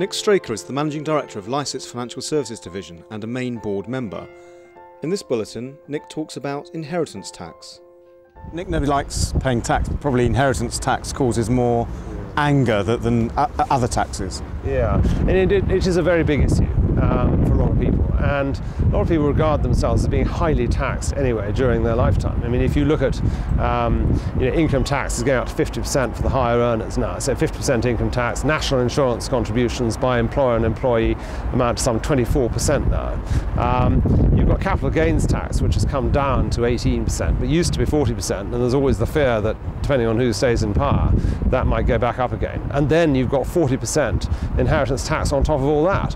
Nick Straker is the Managing Director of Lycetts Financial Services Division and a main board member. In this bulletin, Nick talks about inheritance tax. Nick, nobody likes paying tax, but probably inheritance tax causes more anger than other taxes. Yeah, and it is a very big issue for a lot of people, and a lot of people regard themselves as being highly taxed anyway during their lifetime. I mean, if you look at income tax is going up to 50% for the higher earners now, so 50% income tax. National insurance contributions by employer and employee amount to some 24% now. You've got capital gains tax, which has come down to 18%, but used to be 40%, and there's always the fear that, depending on who stays in power, that might go back up again. And then you've got 40% inheritance tax on top of all that.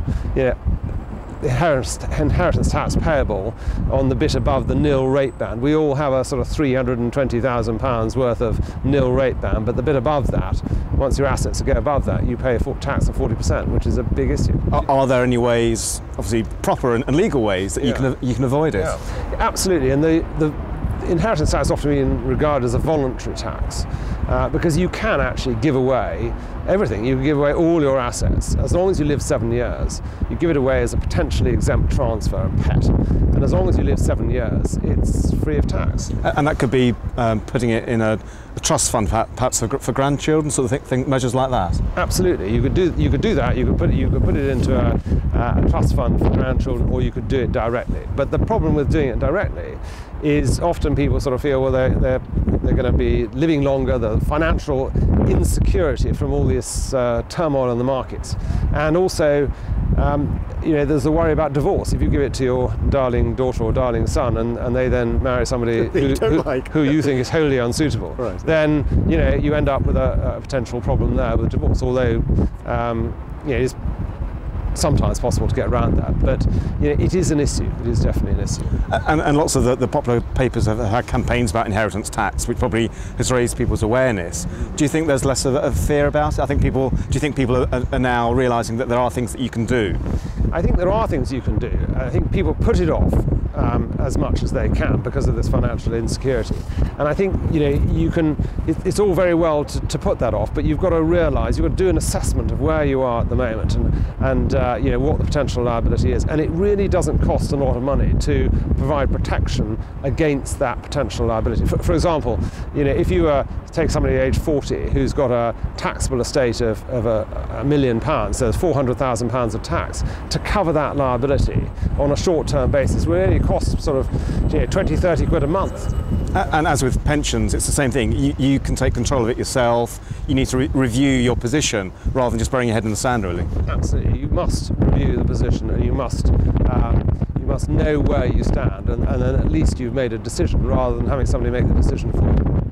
Inheritance tax payable on the bit above the nil rate band. We all have a sort of £320,000 worth of nil rate band, but the bit above that, once your assets go above that, you pay a tax of 40%, which is a big issue. Are there any ways, obviously proper and legal ways, that you can avoid it? Yeah, absolutely. And the inheritance tax is often been regarded as a voluntary tax because you can actually give away everything. You can give away all your assets. As long as you live 7 years, you give it away as a potentially exempt transfer, a pet. And as long as you live 7 years, it's free of tax. And that could be putting it in a trust fund, perhaps for grandchildren, sort of thing, measures like that. Absolutely, you could do that. You could put it into a trust fund for grandchildren, or you could do it directly. But the problem with doing it directly is often people sort of feel, well, they're going to be living longer, the financial insecurity from all this turmoil in the markets, and also there's the worry about divorce. If you give it to your darling daughter or darling son, and they then marry somebody who you think is wholly unsuitable, right, then you end up with a potential problem there with divorce. Although it's sometimes possible to get around that, but it is an issue. It is definitely an issue. And lots of the popular papers have had campaigns about inheritance tax, which probably has raised people's awareness. Do you think there's less of a fear about it? Do you think people are now realising that there are things that you can do? I think there are things you can do. I think people put it off as much as they can because of this financial insecurity. And I think it's all very well to put that off, but you've got to realise, you've got to do an assessment of where you are at the moment and what the potential liability is. And it really doesn't cost a lot of money to provide protection against that potential liability. For example, if you take somebody age 40 who's got a taxable estate of £1 million, so there's £400,000 of tax, to cover that liability on a short-term basis will only cost sort of 20-30 quid a month. And as with pensions, it's the same thing. You can take control of it yourself. You need to review your position rather than just burying your head in the sand, really. Absolutely. You must review the position, and you must know where you stand, and then at least you've made a decision rather than having somebody make the decision for you.